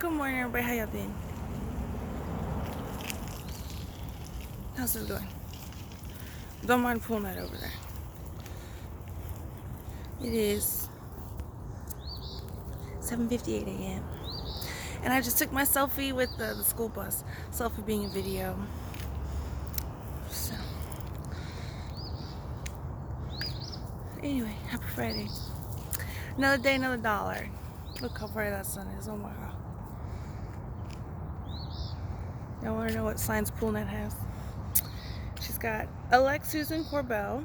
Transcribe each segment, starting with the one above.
Good morning, everybody. How y'all doing? How's it going? Don't mind pulling that over there. It is 7:58 a.m. And I just took my selfie with the school bus. Selfie being a video. So, anyway, happy Friday. Another day, another dollar. Look how bright that sun is. Oh my god. Y'all want to know what signs PoolNet has? She's got elect Susan Corbell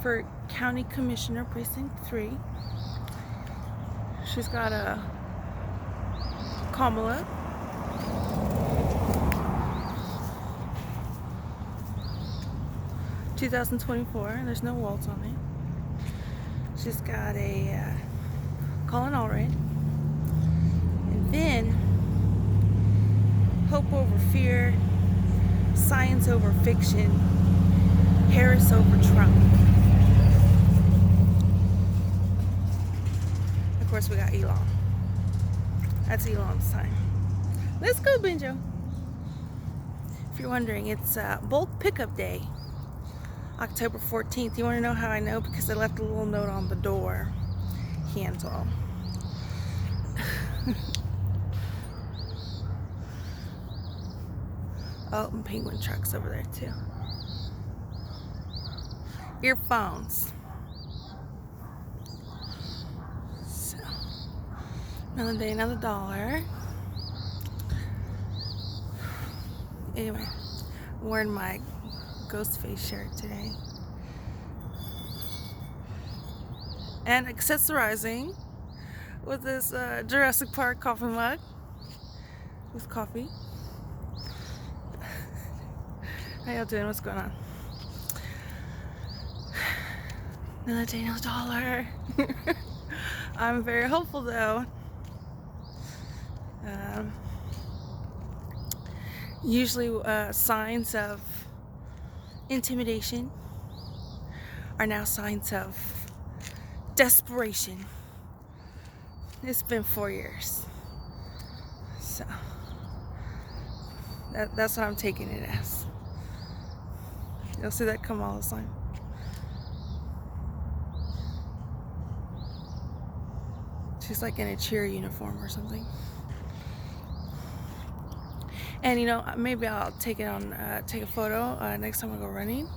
for County Commissioner Precinct 3. She's got a Kamala. (2024). There's no waltz on it. She's got a Colin Allred. And then Hope over Fear, Science over Fiction, Harris over Trump. Of course, we got Elon. That's Elon's time. Let's go, Benjo. If you're wondering, it's bulk pickup day, October 14th. You want to know how I know? Because I left a little note on the door handle. Oh, and penguin trucks over there too. Earphones. So, another day, another dollar. Anyway, I'm wearing my Ghostface shirt today. And accessorizing with this Jurassic Park coffee mug with coffee. How y'all doing? What's going on? Another day, another dollar. I'm very hopeful though. Usually signs of intimidation are now signs of desperation. It's been 4 years. So that's what I'm taking it as. You'll see that Kamala sign. She's like in a cheer uniform or something. And you know, maybe I'll take it on, take a photo next time I go running.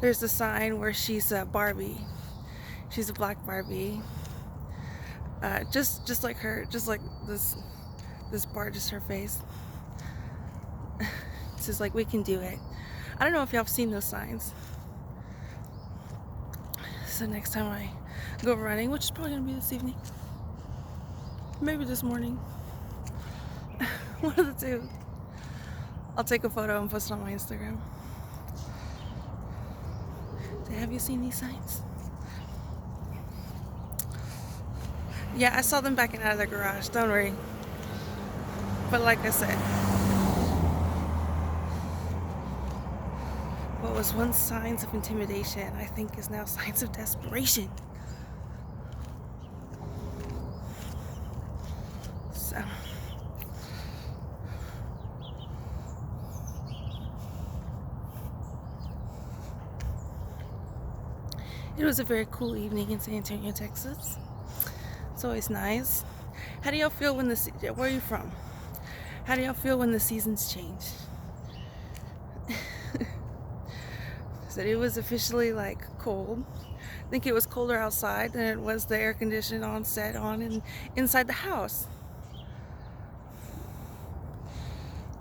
There's a sign where she's a Barbie. She's a black Barbie. Just like her, just like this bar, just her face. It's just like, we can do it. I don't know if y'all have seen those signs. So next time I go running, which is probably gonna be this evening, maybe this morning, one of the two, I'll take a photo and post it on my Instagram. Have you seen these signs? Yeah, I saw them backing out of the garage. Don't worry. But like I said, what was once signs of intimidation, I think is now signs of desperation. So, it was a very cool evening in San Antonio, Texas. It's always nice. How do y'all feel when where are you from? How do y'all feel when the seasons change? So it was officially like cold. I think it was colder outside than it was the air conditioning on and inside the house.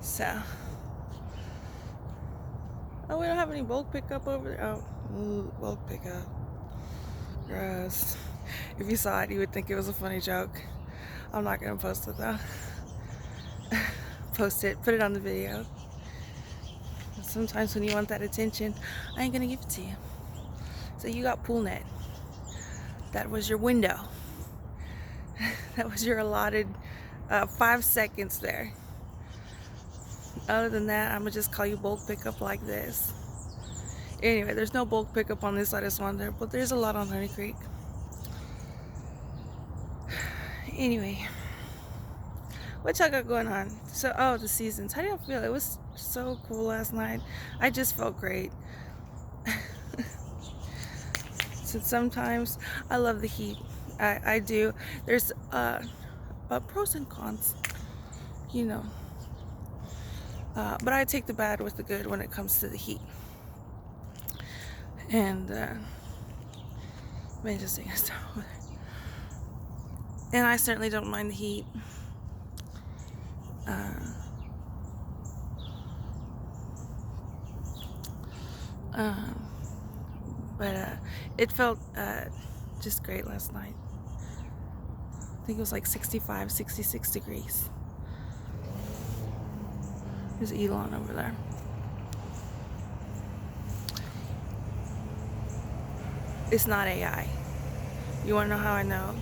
So, oh, we don't have any bulk pickup over there. Oh, ooh, bulk pickup. Gross. If you saw it, you would think it was a funny joke. I'm not gonna post it though. Post it, put it on the video. Sometimes when you want that attention, I ain't gonna give it to you. So you got PoolNet. That was your window. That was your allotted 5 seconds there. Other than that, I'm gonna just call you bulk pickup like this. Anyway, there's no bulk pickup on this side of Swan there, but there's a lot on Honey Creek. Anyway, what y'all got going on? So, oh, the seasons. How do y'all feel? It was so cool last night. I just felt great. So sometimes I love the heat. I do. There's pros and cons, you know. But I take the bad with the good when it comes to the heat. And man, just taking a step over there. And I certainly don't mind the heat. But it felt just great last night. I think it was like 65, 66 degrees. There's Elon over there. It's not AI. You want to know how I know?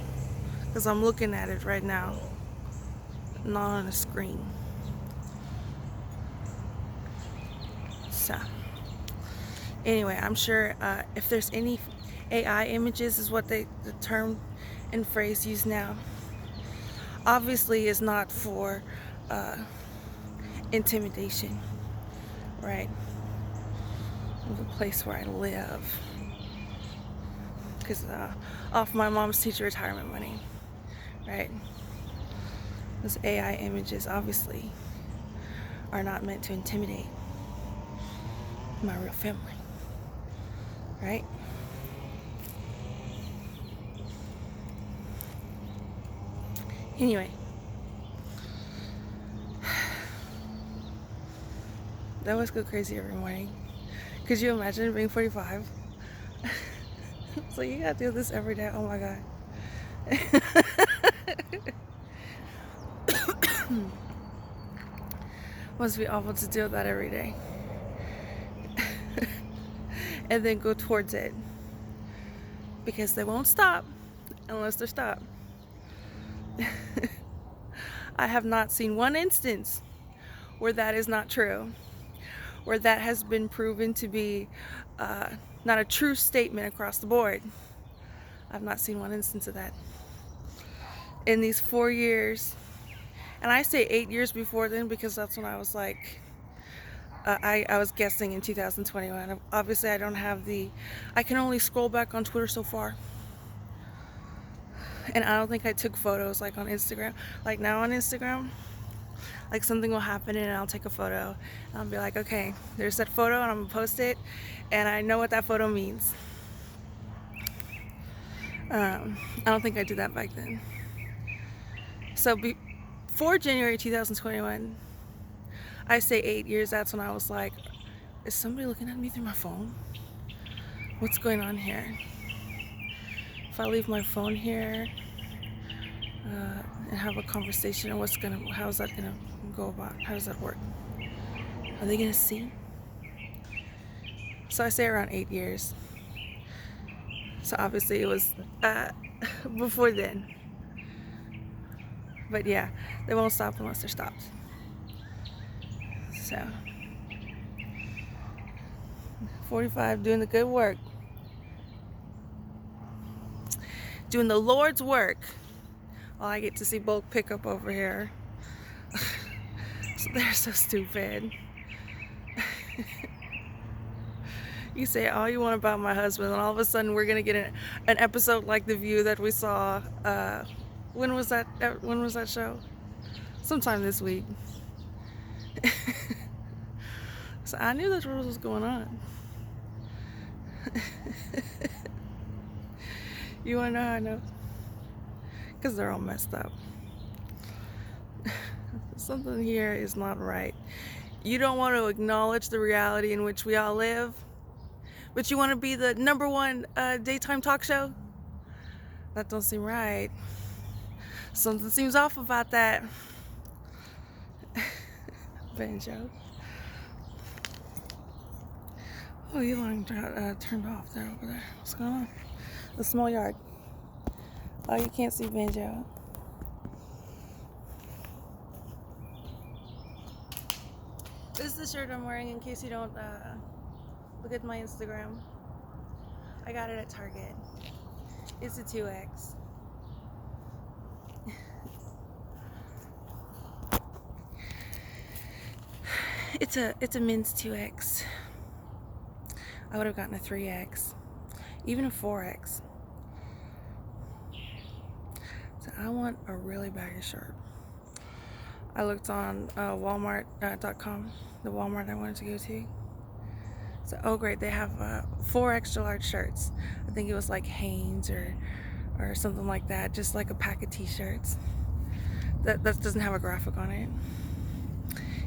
Because I'm looking at it right now, not on a screen. So, anyway, I'm sure if there's any AI images, is what the term and phrase used now, obviously is not for intimidation, right? Of the place where I live, because off my mom's teacher retirement money, right? Those AI images obviously are not meant to intimidate my real family, right? Anyway, that was go crazy every morning. Could you imagine being 45? So you gotta do this every day. Oh my god. Must be awful to do that every day. And then go towards it. Because they won't stop unless they're stopped. I have not seen one instance where that is not true. Where that has been proven to be not a true statement across the board. I've not seen one instance of that. In these 4 years, and I say 8 years before then because that's when I was like, I was guessing in 2021. Obviously, I don't have I can only scroll back on Twitter so far. And I don't think I took photos like on Instagram. Like now on Instagram, like something will happen and I'll take a photo. And I'll be like, okay, there's that photo and I'm gonna post it. And I know what that photo means. I don't think I did that back then. So before January 2021, I say 8 years, that's when I was like, is somebody looking at me through my phone? What's going on here? If I leave my phone here and have a conversation, how's that gonna go about? How does that work? Are they gonna see? So I say around 8 years. So obviously it was before then. But yeah, they won't stop unless they're stopped. So 45, doing the good work. Doing the Lord's work. Well, I get to see bulk pickup over here. So they're so stupid. You say all you want about my husband, and all of a sudden we're gonna get an episode like The View that we saw. When was that show? Sometime this week. So I knew that's what was going on. You wanna know how I know? Because they're all messed up. Something here is not right. You don't want to acknowledge the reality in which we all live, but you want to be the #1 daytime talk show? That don't seem right. Something seems off about that. Banjo. Oh, Elon turned off there over there. What's going on? The small yard. Oh, you can't see Banjo. This is the shirt I'm wearing in case you don't look at my Instagram. I got it at Target. It's a 2X. It's a men's 2X. I would have gotten a 3X, even a 4X. So I want a really baggy shirt. I looked on Walmart.com, the Walmart I wanted to go to. So, oh great, they have 4 extra large shirts. I think it was like Hanes or something like that, just like a pack of t-shirts. That doesn't have a graphic on it.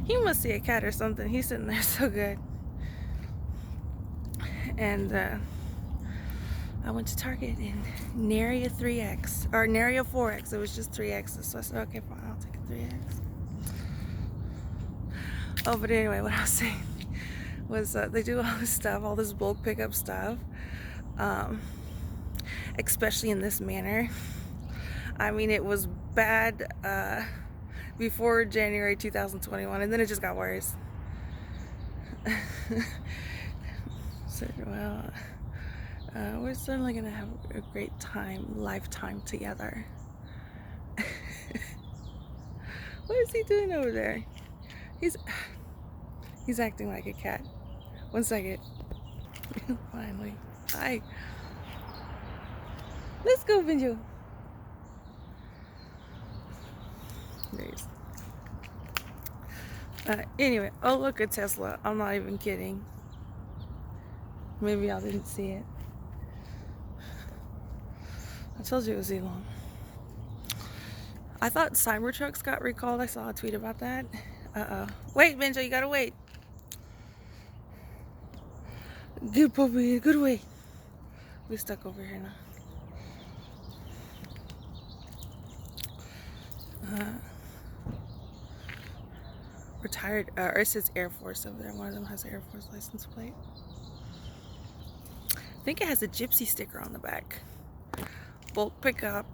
He must see a cat or something. He's sitting there so good. And I went to Target and nary a 3X, or nary a 4X. It was just 3X's. So I said, okay, fine, I'll take a 3X. Oh, but anyway, what I was saying was they do all this stuff, all this bulk pickup stuff, especially in this manner. I mean, it was bad before January 2021, and then it just got worse. So, well, we're certainly gonna have a great lifetime together. What is he doing over there? He's acting like a cat. 1 second. Finally. Hi. Let's go, Benjo. Nice. Anyway, oh look, a Tesla. I'm not even kidding. Maybe y'all didn't see it. I told you it was Elon. I thought Cybertrucks got recalled. I saw a tweet about that. Wait, Benjo, you gotta wait. Good puppy, good way. We're stuck over here now. Retired, or it says Air Force over there. One of them has an Air Force license plate. I think it has a gypsy sticker on the back. Bulk pickup.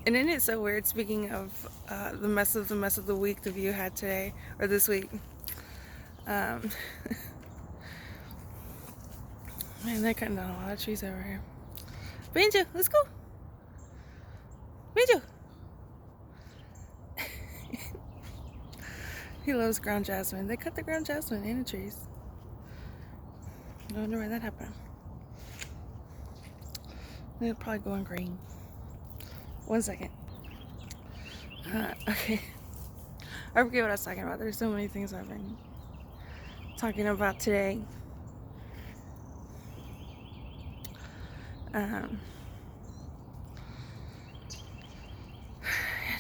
And isn't it so weird, speaking of the mess of the week the View had today, or this week. Man, they cut down a lot of trees over here. Benjo, let's go. Benjo. He loves ground jasmine. They cut the ground jasmine and the trees. I wonder why that happened. They're probably going green. 1 second. Okay. I forget what I was talking about. There's so many things I've been talking about today.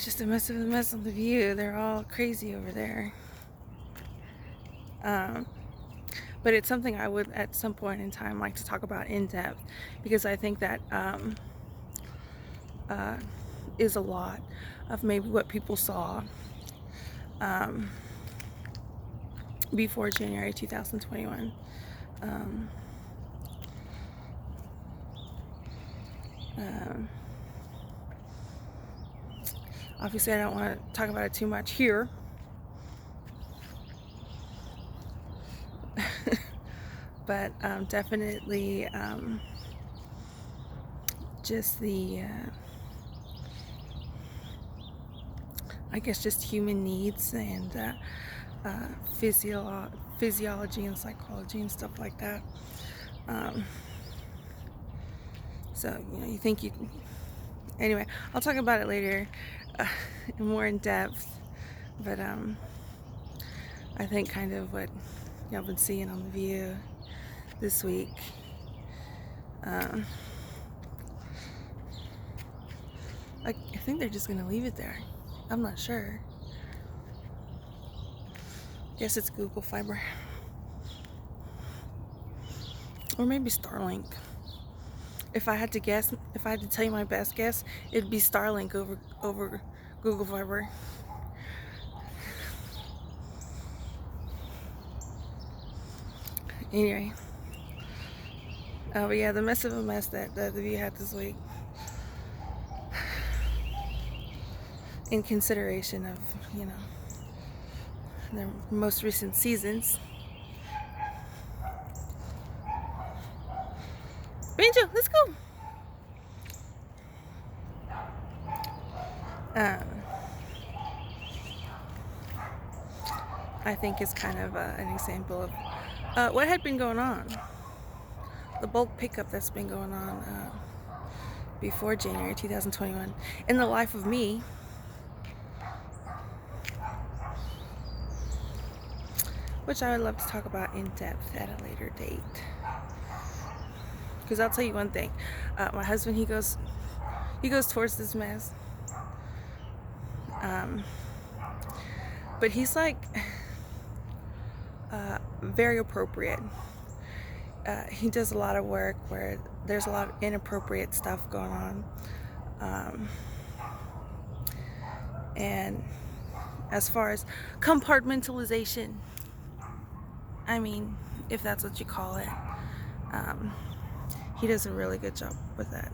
Just a mess of the mess on the View. They're all crazy over there. But it's something I would at some point in time like to talk about in depth, because I think that is a lot of maybe what people saw before January 2021. Obviously, I don't want to talk about it too much here. But definitely just the I guess just human needs and physiology and psychology and stuff like that. So, you know, you think you... Anyway, I'll talk about it later more in depth. But I think kind of what y'all been seeing on The View this week. I think they're just gonna leave it there. I'm not sure. Guess it's Google Fiber. Or maybe Starlink. If I had to guess, if I had to tell you my best guess, it'd be Starlink over Google Fiber. Anyway. But yeah, the mess of a mess that The View had this week. In consideration of, you know, their most recent seasons. Benjo, let's go. I think is kind of an example of what had been going on. The bulk pickup that's been going on before January 2021 in the life of me, which I would love to talk about in depth at a later date. Because I'll tell you one thing, my husband, he goes towards this mess, but he's like very appropriate. He does a lot of work where there's a lot of inappropriate stuff going on, and as far as compartmentalization, I mean, if that's what you call it, he does a really good job with that.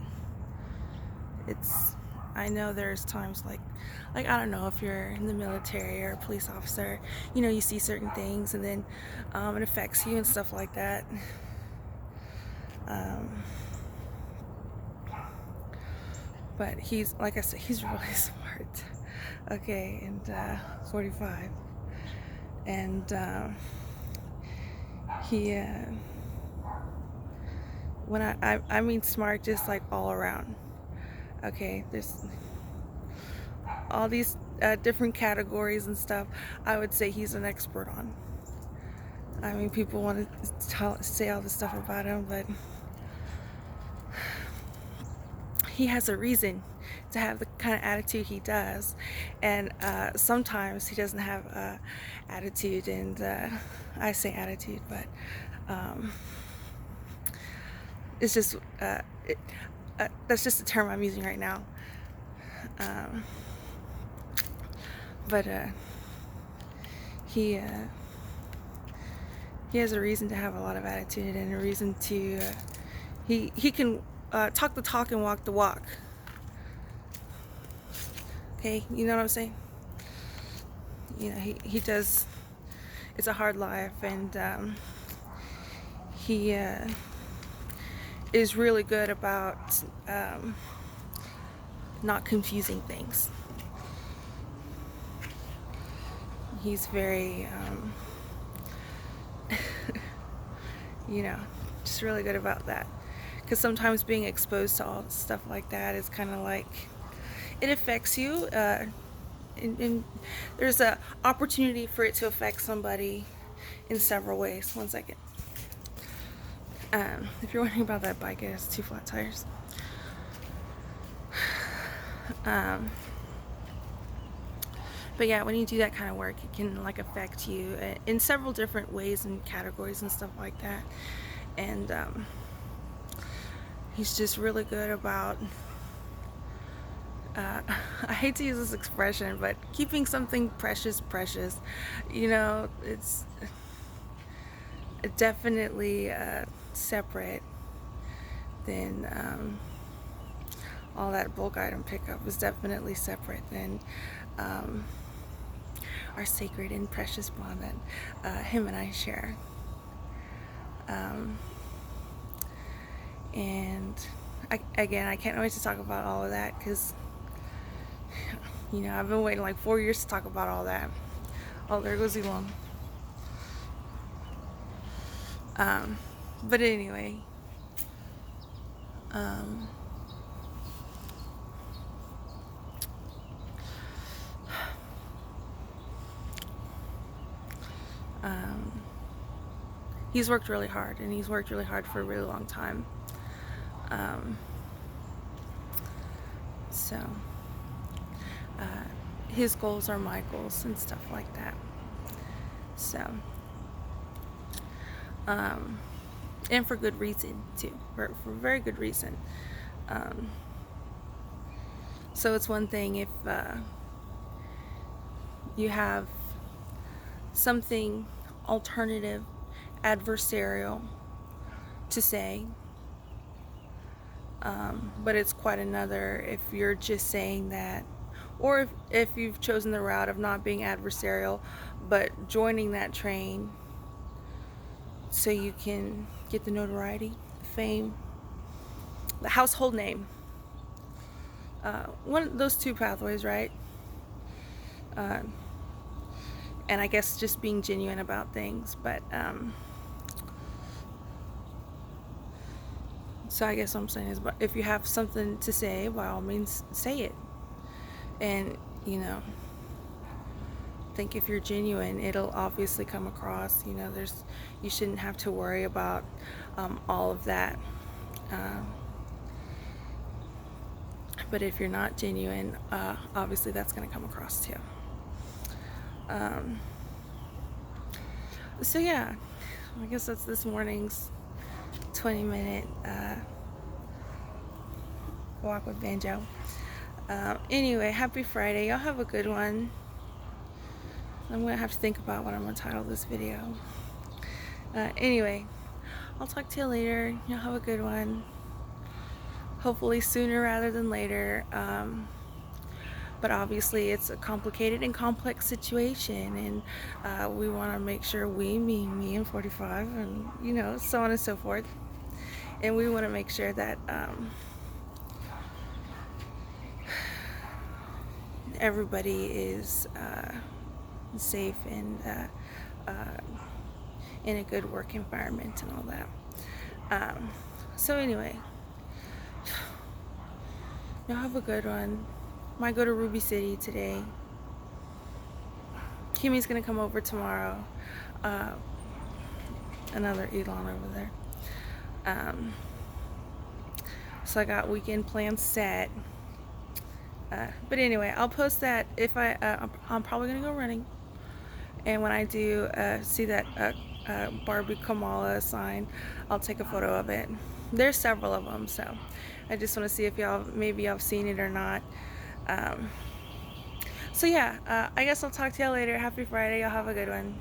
I know there's times like I don't know, if you're in the military or a police officer, you know, you see certain things and then it affects you and stuff like that. But he's, like I said, he's really smart. Okay, and 45, and he when I mean smart, just like all around. Okay, there's all these different categories and stuff. I would say he's an expert on. I mean, people want to say all this stuff about him, but he has a reason to have the kind of attitude he does, and sometimes he doesn't have attitude, and I say attitude, but it's just that's just the term I'm using right now. But he has a reason to have a lot of attitude, and a reason to he can talk the talk and walk the walk. Okay, you know what I'm saying? You know, he does. It's a hard life, and he is really good about not confusing things. He's very you know, just really good about that, because sometimes being exposed to all stuff like that is kind of like, it affects you, and there's a opportunity for it to affect somebody in several ways. One second. If you're wondering about that bike, it has 2 flat tires. But yeah, when you do that kind of work, it can like affect you in several different ways and categories and stuff like that. And he's just really good about, I hate to use this expression, but keeping something precious. You know, it's definitely separate than all that bulk item pickup is definitely separate than our sacred and precious bond that him and I share. And I can't wait to talk about all of that, because you know, I've been waiting like 4 years to talk about all that. Oh, there goes Elon. But anyway, he's worked really hard, and he's worked really hard for a really long time. So his goals are my goals and stuff like that. So and for good reason too, for very good reason. So it's one thing if you have something alternative, adversarial to say, but it's quite another if you're just saying that, or if you've chosen the route of not being adversarial but joining that train so you can get the notoriety, the fame, the household name. One of those 2 pathways, right? and I guess just being genuine about things. But so I guess what I'm saying is, but if you have something to say, by all means say it. And you know, I think if you're genuine, it'll obviously come across. You know, you shouldn't have to worry about all of that. But if you're not genuine, obviously that's going to come across too. So yeah, I guess that's this morning's 20-minute walk with Banjo. Anyway, happy Friday. Y'all have a good one. I'm gonna have to think about what I'm gonna title this video. Anyway, I'll talk to you later. Y'all have a good one. Hopefully sooner rather than later. But obviously it's a complicated and complex situation, and we want to make sure me and 45, and you know, so on and so forth. And we want to make sure that everybody is safe and in a good work environment and all that. So anyway, y'all have a good one. Might go to Ruby City today. Kimmy's gonna come over tomorrow. Another Elon over there. So I got weekend plans set. But anyway, I'll post that if I'm probably gonna go running. And when I do see that Barbie Kamala sign, I'll take a photo of it. There's several of them, so I just want to see if maybe y'all have seen it or not. So yeah, I guess I'll talk to y'all later. Happy Friday. Y'all have a good one.